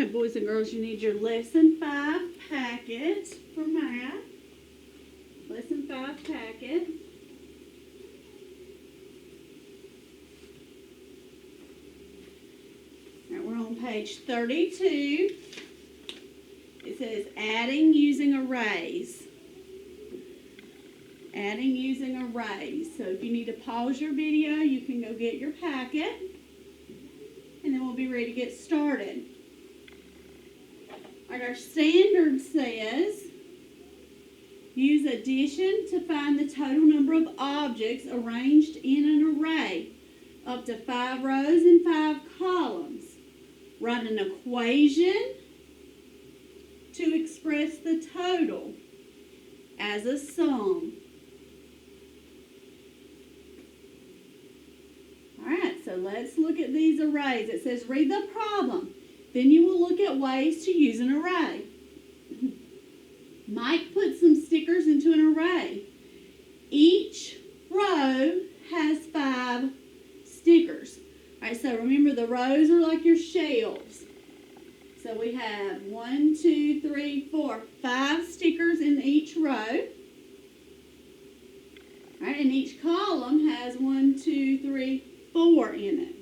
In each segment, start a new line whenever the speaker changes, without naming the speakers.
right, boys and girls, you need your Lesson 5 packet for math. Lesson 5 packet. All right, we're on page 32. It says adding using arrays. Adding using arrays. So if you need to pause your video, you can go get your packet. And then we'll be ready to get started. All right, our standard says use addition to find the total number of objects arranged in an array up to 5 rows and 5 columns. Write an equation to express the total as a sum. All right, so let's look at these arrays. It says read the problem. Then you will look at ways to use an array. Mike put some stickers into an array. Each row has 5 stickers. All right, so remember the rows are like your shelves. So we have 1, 2, 3, 4, 5 stickers in each row. All right, and each column has 1, 2, 3, 4 in it.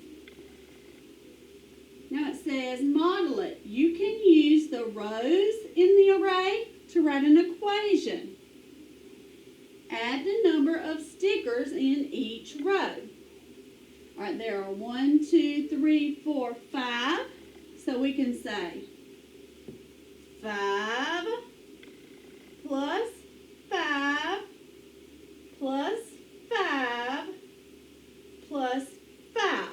Now it says model it. You can use the rows in the array to write an equation. Add the number of stickers in each row. All right, there are 1, 2, 3, 4, 5. So we can say 5 plus 5 plus 5 plus 5.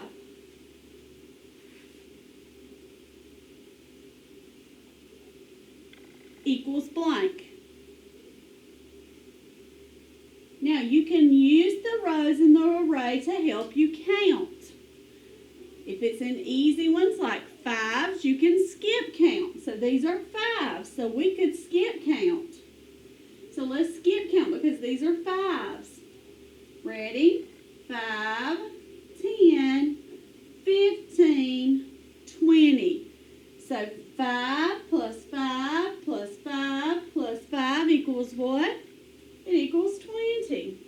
Equals blank. Now you can use the rows in the array to help you count. If it's an easy ones like 5s, you can skip count. So these are 5s, so we could skip count. So let's skip count because these are 5s. Ready? 5, 10, 15, 20. So 5 plus 5 plus 5 plus 5 equals what? It equals 20.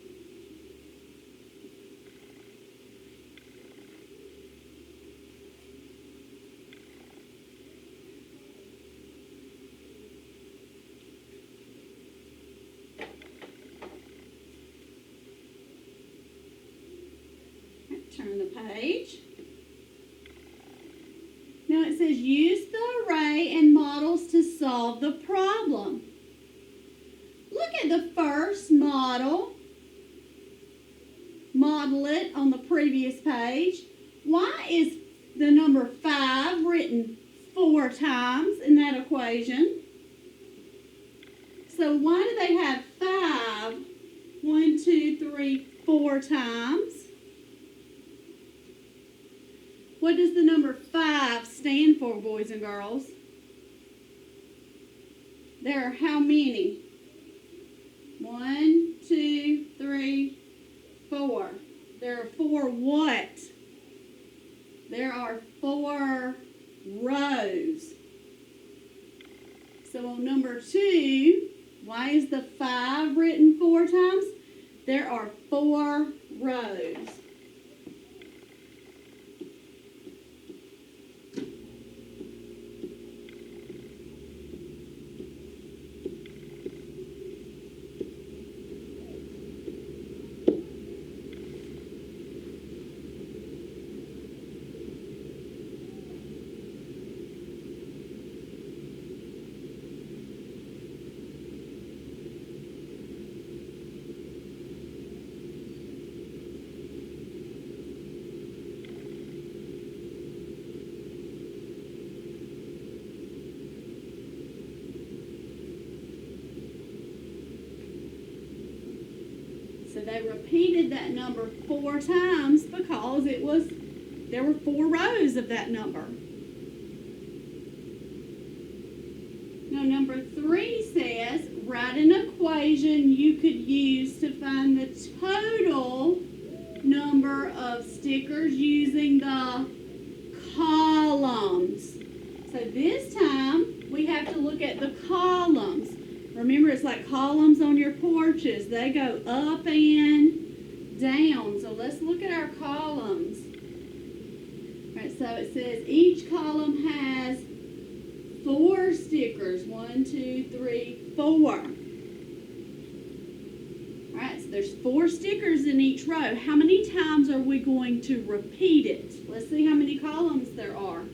Turn the page. Now it says use the array and models to solve the problem. Look at the first model. Model it on the previous page. Why is the number 5 written 4 times in that equation? So why do they have 5 1, 2, 3, 4 times? What does the number 5 stand for, boys and girls? There are how many? 1, 2, 3, 4. There are 4 what? There are 4 rows. So on number 2, why is the 5 written 4 times? There are 4 rows. So they repeated that number 4 times because there were 4 rows of that number. Now number 3 says write an equation you could use to find the total number of stickers using the columns. So this time, we have to look at the columns. Remember, it's like columns on your porches. They go up and down. So let's look at our columns. All right, so it says each column has 4 stickers. 1, 2, 3, 4. All right, so there's 4 stickers in each row. How many times are we going to repeat it? Let's see how many columns there are.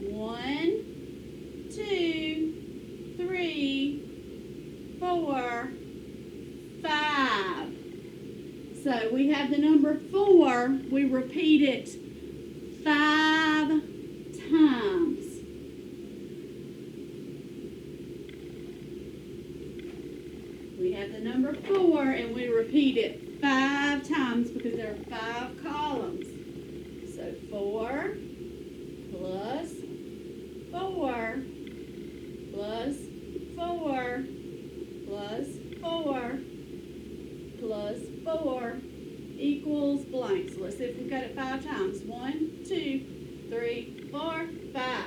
1, 2, 3, 4, 5. So we have the number 4. We repeat it 5 times. We have the number 4 and we repeat it 5 times because there are 5 columns. So 4 plus 4 plus 4 plus 4 plus 4 equals blank. So let's see if we've got it 5 times. 1, 2, 3, 4, 5.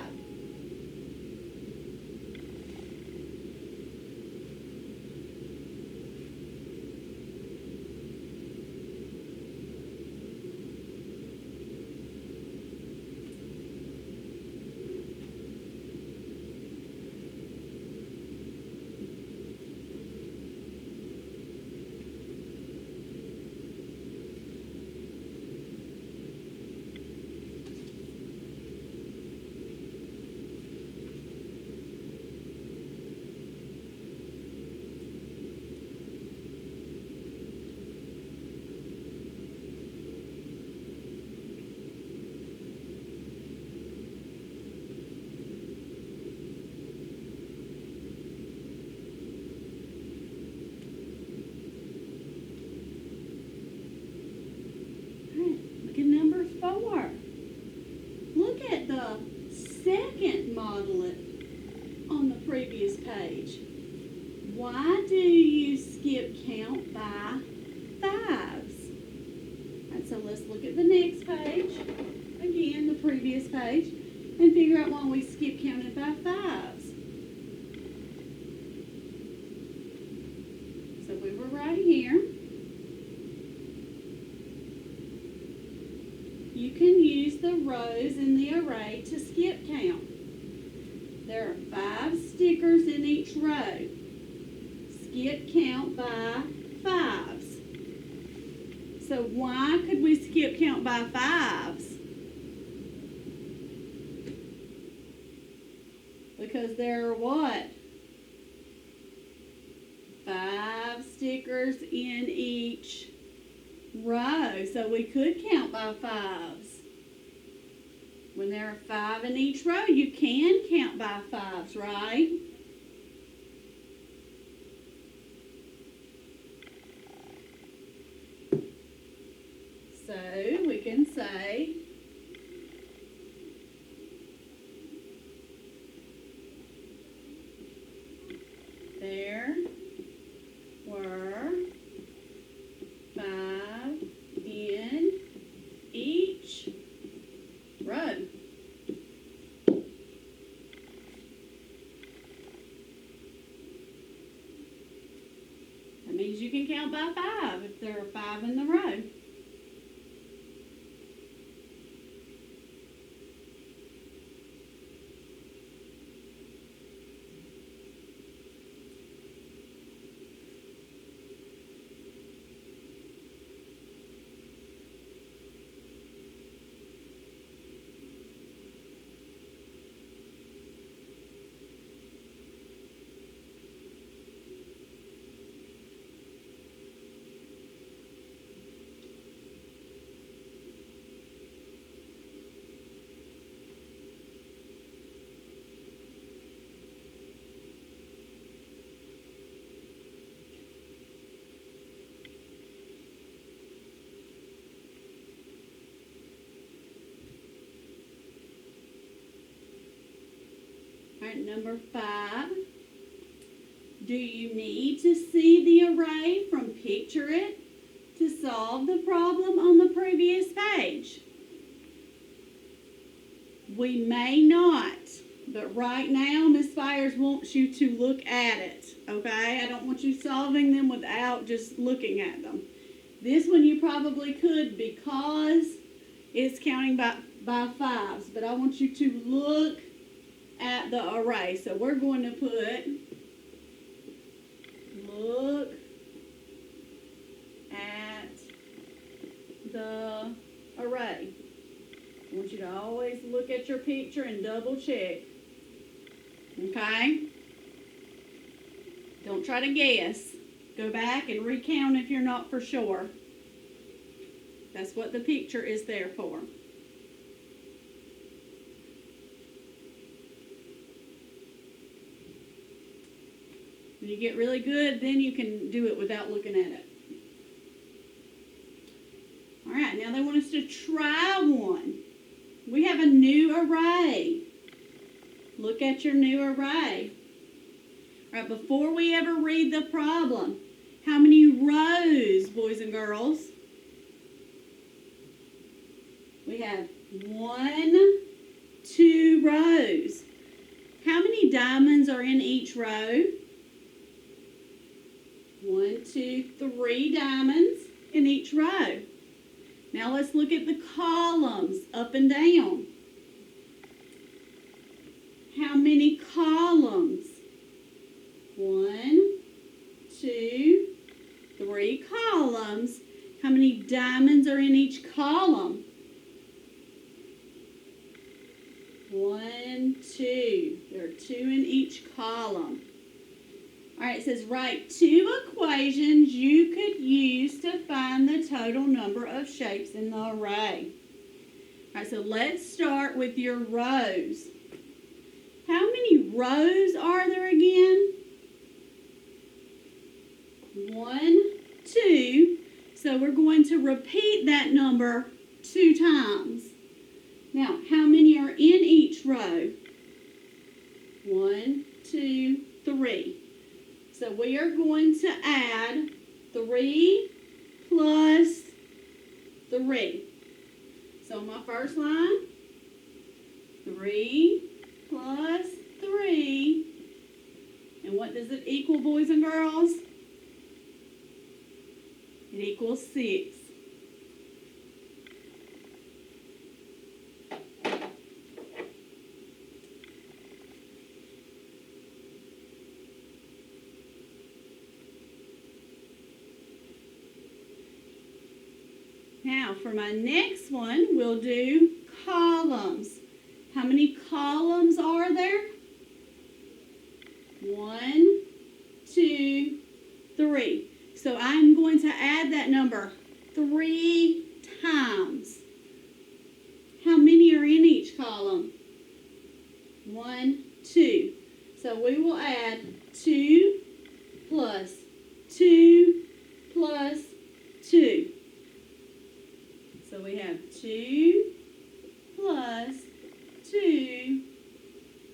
Look at number 4. Look at the second model on the previous page. Why do you skip count by 5s? Alright, so let's look at the next page. Again, the previous page. And figure out why we skip counted by 5s. So we were right here. You can use the rows in the array to skip count. There are 5 stickers in each row. Skip count by 5s. So why could we skip count by 5s? Because there are what? 5 stickers in each row. So we could count by 5s. When there are 5 in each row, you can count by 5s, right? So we can say there were 5 in each row. That means you can count by 5 if there are 5 in the row. All right, number 5. Do you need to see the array from Picture It to solve the problem on the previous page? We may not. But right now, Miss Spires wants you to look at it, okay? I don't want you solving them without just looking at them. This one you probably could because it's counting by fives, but I want you to look at the array. So we're going to put, look at the array. I want you to always look at your picture and double check. Okay? Don't try to guess. Go back and recount if you're not for sure. That's what the picture is there for. When you get really good, then you can do it without looking at it. All right, now they want us to try one. We have a new array. Look at your new array. All right, before we ever read the problem, how many rows, boys and girls? We have 1, 2 rows. How many diamonds are in each row? 1, 2, 3 diamonds in each row. Now let's look at the columns up and down. How many columns? 1, 2, 3 columns. How many diamonds are in each column? 1, 2. There are 2 in each column. All right, it says write 2 equations you could use to find the total number of shapes in the array. All right, so let's start with your rows. How many rows are there again? 1, 2. So we're going to repeat that number 2 times. Now, how many are in each row? 1, 2, 3. So we are going to add 3 plus 3. So my first line, 3 plus 3. And what does it equal, boys and girls? It equals 6. Now, for my next one, we'll do columns. How many columns are there? 1, 2, 3. So I'm going to add that number 3 times. How many are in each column? 1, 2. So we will add 2 plus 2 plus 2. So we have 2 plus 2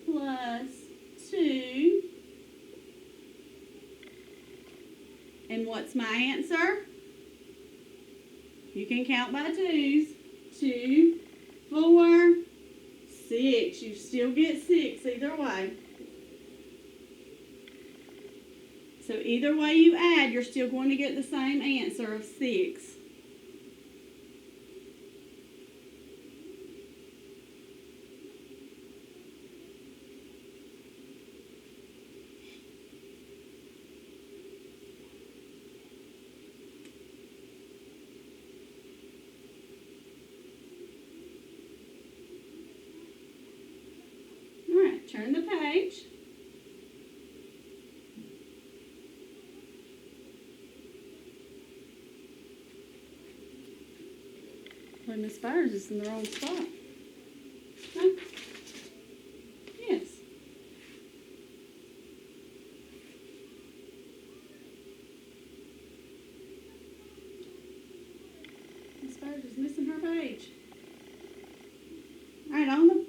plus 2. And what's my answer? You can count by twos. 2, 4, 6. You still get 6 either way. So either way you add, you're still going to get the same answer of 6. Turn the page. Well, Miss Spires is in the wrong spot. Huh? Yes. Miss Spires is missing her page. All right, on the...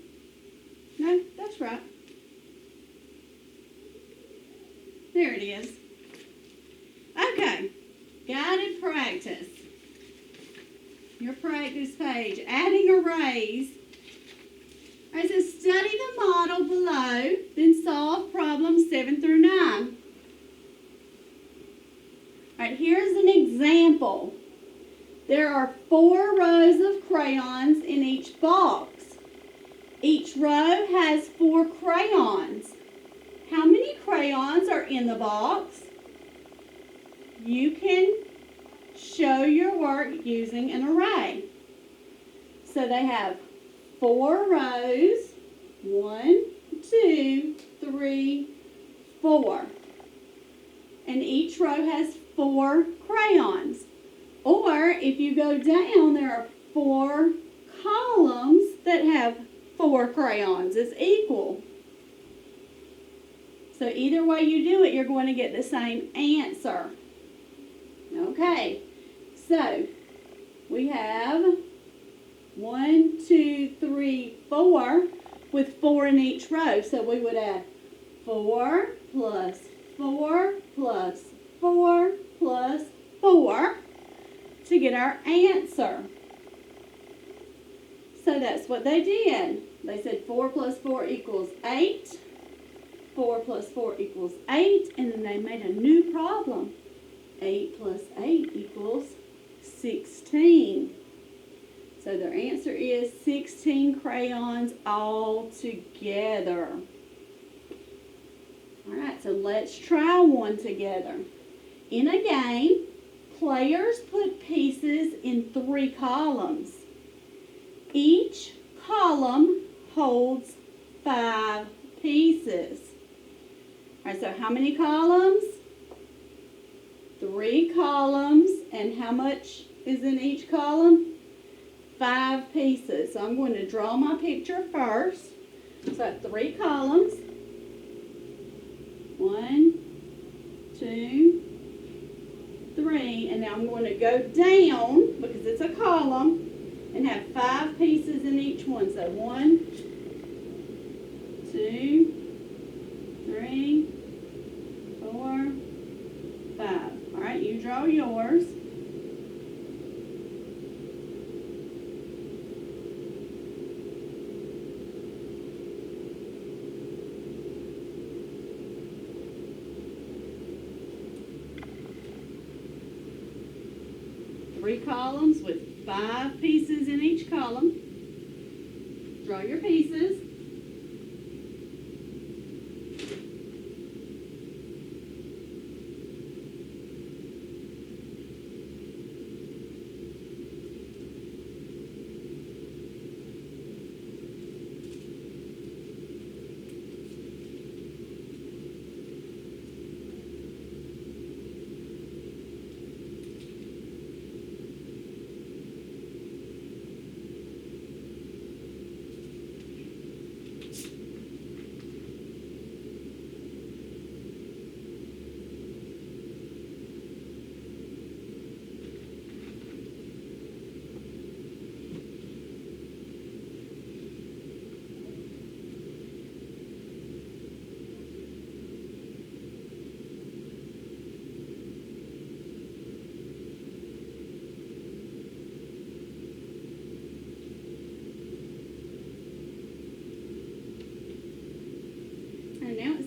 No, that's right. There it is. Okay, guided practice. Your practice page. Adding arrays All right, so study the model below, then solve problems 7 through 9. All right, here's an example. There are 4 rows of crayons in each box. Each row has 4 crayons. How many crayons are in the box? You can show your work using an array. So they have 4 rows. 1, 2, 3, 4. And each row has 4 crayons. Or if you go down, there are 4 columns that have 4 crayons. It's equal. So either way you do it, you're going to get the same answer. Okay, so we have 1, 2, 3, 4 with 4 in each row. So we would add 4 plus 4 plus 4 plus 4 to get our answer. So that's what they did. They said 4 plus 4 equals 8. 4 plus 4 equals 8. And then they made a new problem. 8 plus 8 equals 16. So their answer is 16 crayons all together. Alright, so let's try one together. In a game, players put pieces in 3 columns. Each column holds 5 pieces. Alright, so how many columns? 3 columns. And how much is in each column? 5 pieces. So I'm going to draw my picture first. So I have 3 columns. 1, 2, 3. And now I'm going to go down, because it's a column, and have 5 pieces in each one. So 1, 2, 3, 4, 5. All right, you draw yours. Three columns with 5 pieces in each column. Draw your pieces.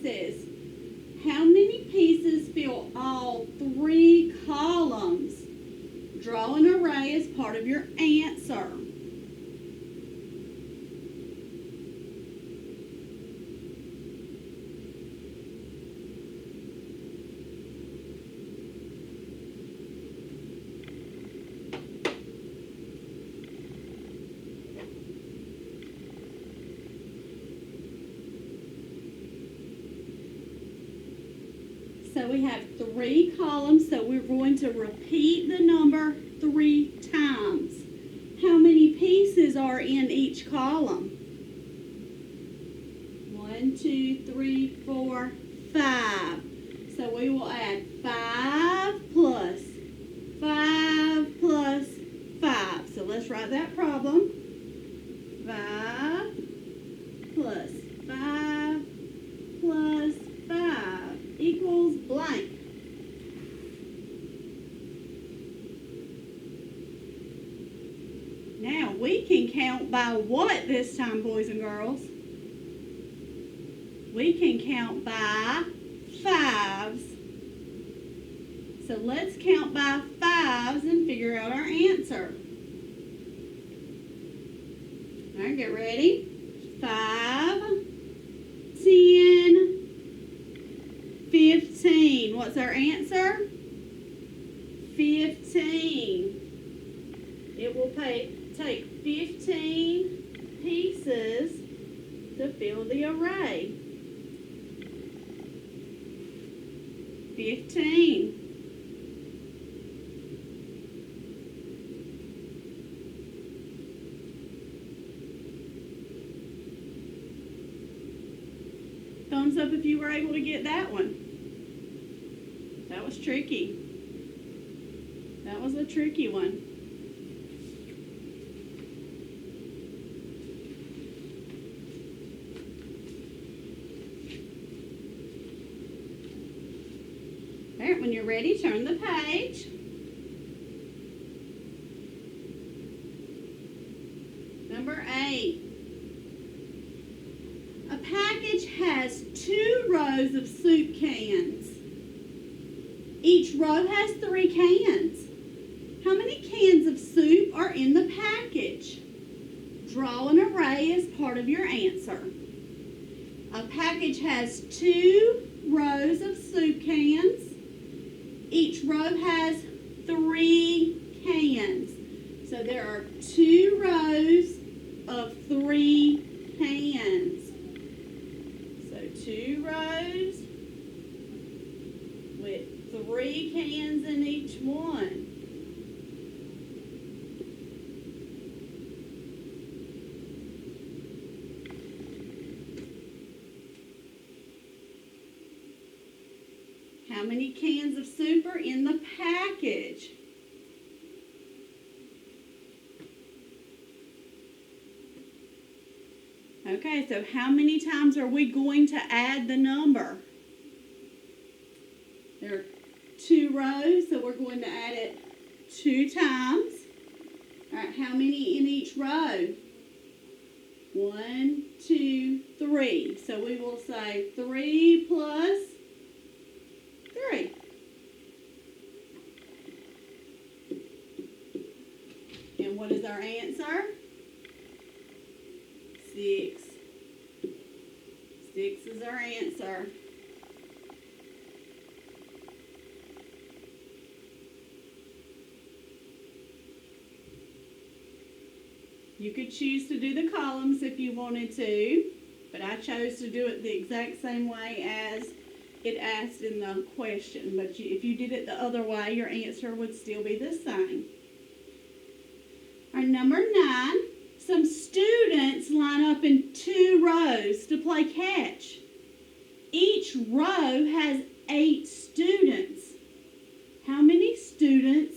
Says, how many pieces fill all 3 columns? Draw an array as part of your answer. So we have 3 columns, so we're going to repeat the number 3 times. How many pieces are in each column? 1, 2, 3, 4, 5. So we will add 5 plus 5 plus 5. So let's write that problem. 5 plus 5 plus 5 equals blank. Now we can count by what this time, boys and girls? We can count by fives. So let's count by fives and figure out our answer. All right, get ready. 5, 10, 15. What's our answer? 15. It will take 15 pieces to fill the array. 15. Thumbs up if you were able to get that one. That was tricky. That was a tricky one. All right, when you're ready, turn the page. Number 8. A package has 2 rows of soup cans. Each row has 3 cans. How many cans of soup are in the package? Draw an array as part of your answer. A package has 2 rows of soup cans. Each row has 3 cans. So there are 2 rows of 3 cans. So 2 rows with 3 cans in each one. How many cans of soup are in the package? Okay, so how many times are we going to add the number? There are 2 rows, so we're going to add it 2 times. All right, how many in each row? 1, 2, 3. So we will say 3 plus 3. And what is our answer? 6. 6 is our answer. You could choose to do the columns if you wanted to, but I chose to do it the exact same way as it asked in the question. But if you did it the other way, your answer would still be the same. All right, number 9. Some students line up in 2 rows to play catch. Each row has 8 students. How many students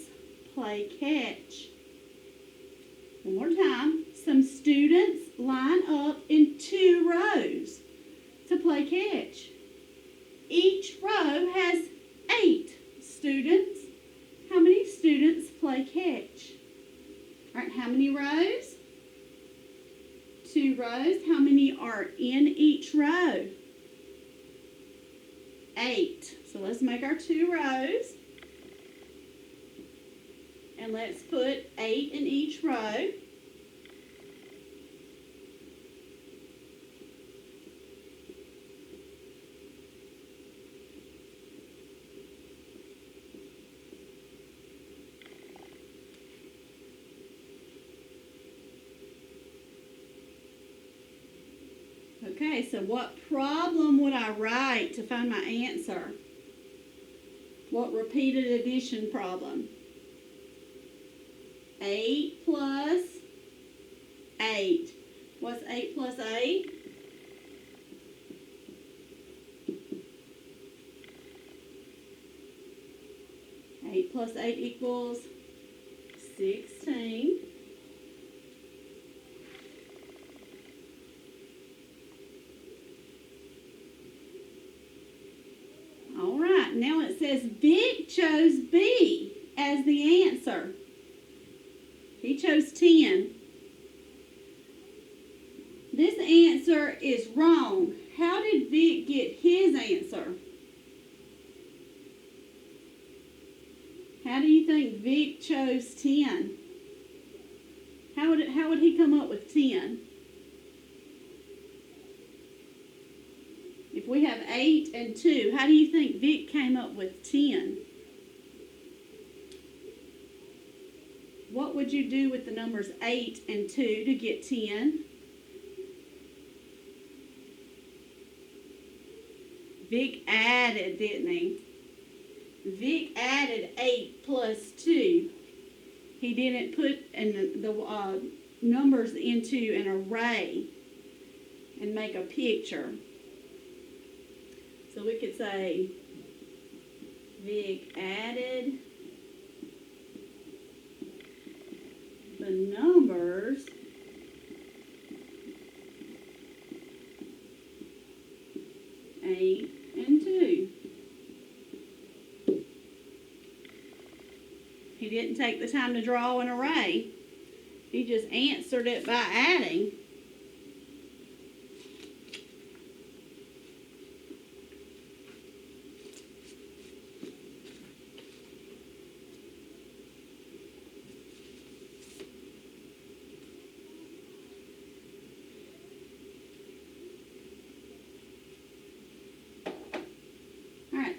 play catch? One more time. Some students line up in 2 rows to play catch. Each row has 8 students. How many students play catch? All right, how many rows? 2 rows. How many are in each row? 8. So let's make our 2 rows. And let's put 8 in each row. Okay, so what problem would I write to find my answer? What repeated addition problem? 8 plus 8. What's 8 plus 8? 8 plus 8 equals 16. All right, now it says Vic chose B as the answer. He chose 10. This answer is wrong. How did Vic get his answer? How do you think Vic chose 10? How would he come up with 10? If we have 8 and 2, how do you think Vic came up with 10? What would you do with the numbers 8 and 2 to get 10? Vic added, didn't he? Vic added 8 plus 2. He didn't put the numbers into an array and make a picture. So we could say Vic added the numbers eight and 2. He didn't take the time to draw an array. He just answered it by adding.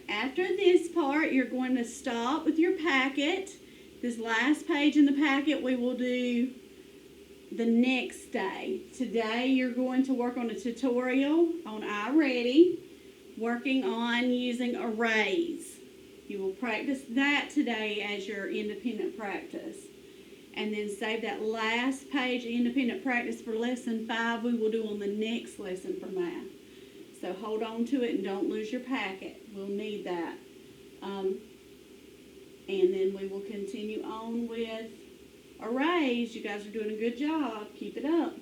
After this part, you're going to stop with your packet. This last page in the packet we will do the next day. Today you're going to work on a tutorial on iReady, working on using arrays. You will practice that today as your independent practice. And then save that last page independent practice for lesson 5 we will do on the next lesson for math. So hold on to it and don't lose your packet. We'll need that. And then we will continue on with arrays. You guys are doing a good job. Keep it up.